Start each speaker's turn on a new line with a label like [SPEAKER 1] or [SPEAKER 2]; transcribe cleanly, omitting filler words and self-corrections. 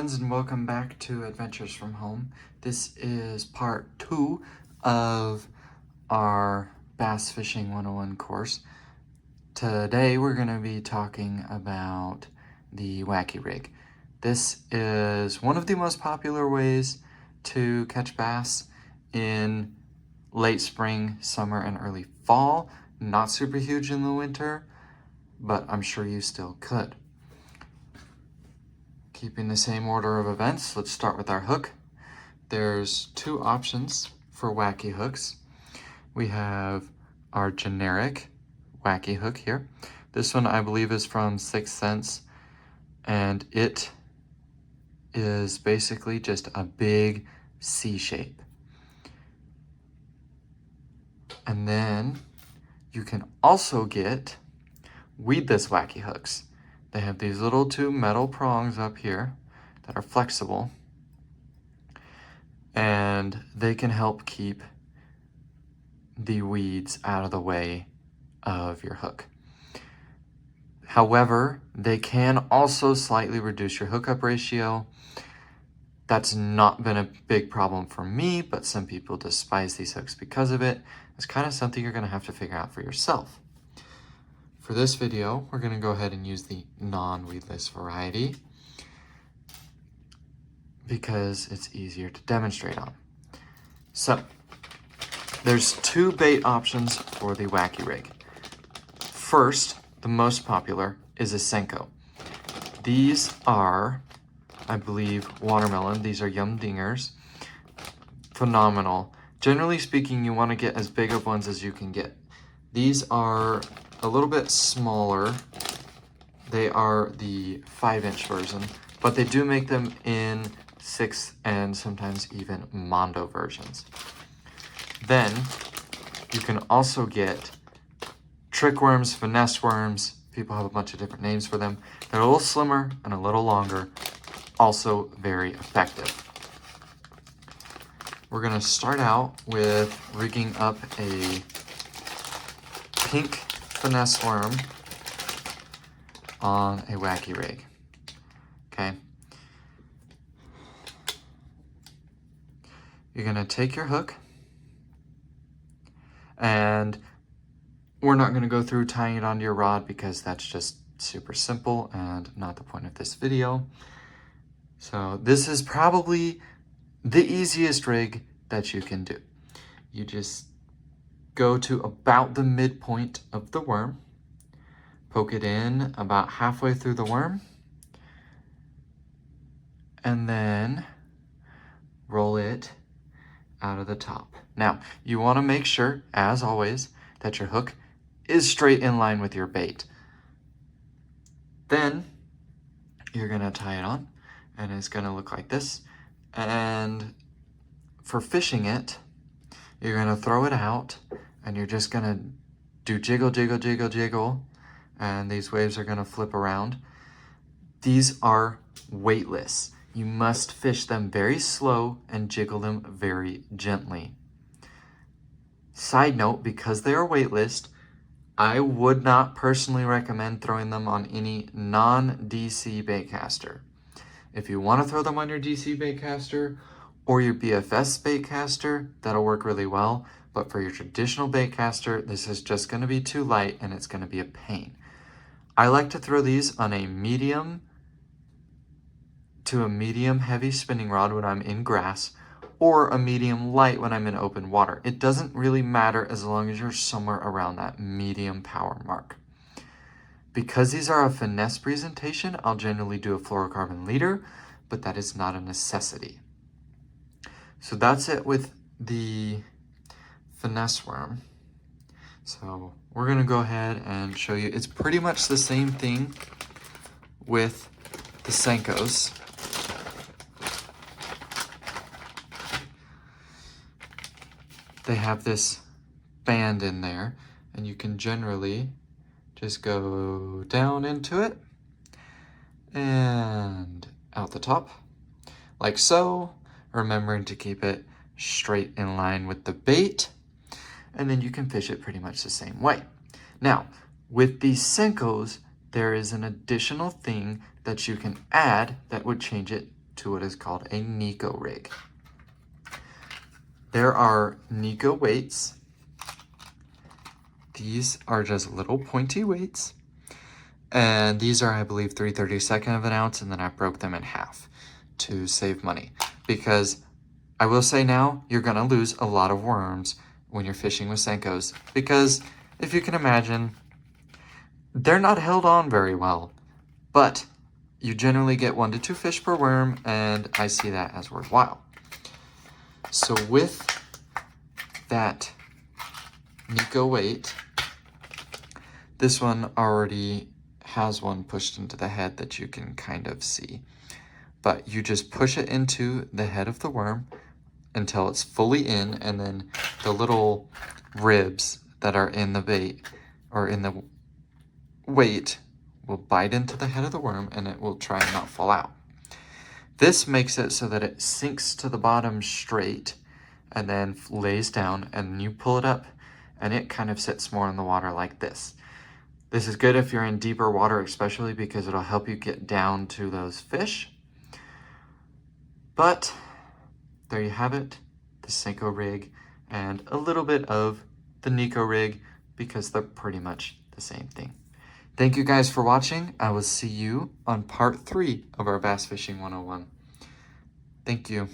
[SPEAKER 1] friends, and welcome back to Adventures from Home. This is part 2 of our Bass Fishing 101 course. Today we're going to be talking about the Wackey Rig. This is one of the most popular ways to catch bass in late spring, summer, and early fall. Not super huge in the winter, but I'm sure you still could. Keeping the same order of events, let's start with our hook. There's two options for Wackey hooks. We have our generic Wackey hook here. This one I believe is from 6th Sense, and it is basically just a big C shape. And then you can also get weedless Wackey hooks. They have these little two metal prongs up here that are flexible, and they can help keep the weeds out of the way of your hook. However, they can also slightly reduce your hookup ratio. That's not been a big problem for me, but some people despise these hooks because of it. It's kind of something you're going to have to figure out for yourself. For this video, we're going to go ahead and use the non-weedless variety because it's easier to demonstrate on. So, there's two bait options for the Wackey Rig. First, the most popular is a Senko. These are, I believe, watermelon. These are yum dingers. Phenomenal. Generally speaking, you want to get as big of ones as you can get. These are a little bit smaller. They are the 5-inch version, but they do make them in 6 and sometimes even Mondo versions. Then you can also get trick worms, finesse worms. People have a bunch of different names for them. They're a little slimmer and a little longer, also very effective. We're going to start out with rigging up a pink finesse worm on a Wackey Rig. Okay. You're going to take your hook, and we're not going to go through tying it onto your rod because that's just super simple and not the point of this video. So this is probably the easiest rig that you can do. You just go to about the midpoint of the worm, poke it in about halfway through the worm, and then roll it out of the top. Now, you want to make sure, as always, that your hook is straight in line with your bait. Then you're going to tie it on, and it's going to look like this. And for fishing it, you're going to throw it out, and you're just going to do jiggle, jiggle, jiggle, jiggle, and these waves are going to flip around. These are weightless. You must fish them very slow and jiggle them very gently. Side note, because they are weightless, I would not personally recommend throwing them on any non-DC baitcaster. If you want to throw them on your DC baitcaster or your BFS baitcaster, that'll work really well. But for your traditional baitcaster, this is just going to be too light and it's going to be a pain. I like to throw these on a medium to a medium heavy spinning rod when I'm in grass, or a medium light when I'm in open water. It doesn't really matter as long as you're somewhere around that medium power mark. Because these are a finesse presentation, I'll generally do a fluorocarbon leader, but that is not a necessity. So that's it with the finesse worm. So we're gonna go ahead and show you. It's pretty much the same thing with the Senkos. They have this band in there, and you can generally just go down into it and out the top, like so, remembering to keep it straight in line with the bait, and then you can fish it pretty much the same way. Now, with these Senkos, there is an additional thing that you can add that would change it to what is called a Nico rig. There are Nico weights. These are just little pointy weights. And these are, I believe, 3/32 of an ounce, and then I broke them in half to save money. Because I will say now, you're gonna lose a lot of worms when you're fishing with Senkos. Because if you can imagine, they're not held on very well. But you generally get 1 to 2 fish per worm, and I see that as worthwhile. So with that Nico weight, this one already has one pushed into the head that you can kind of see. But you just push it into the head of the worm until it's fully in, and then the little ribs that are in the bait or in the weight will bite into the head of the worm, and it will try and not fall out. This makes it so that it sinks to the bottom straight and then lays down, and you pull it up and it kind of sits more in the water like this. This is good if you're in deeper water, especially because it'll help you get down to those fish. But there you have it, the Senko rig and a little bit of the Nico rig, because they're pretty much the same thing. Thank you guys for watching. I will see you on part 3 of our Bass Fishing 101. Thank you.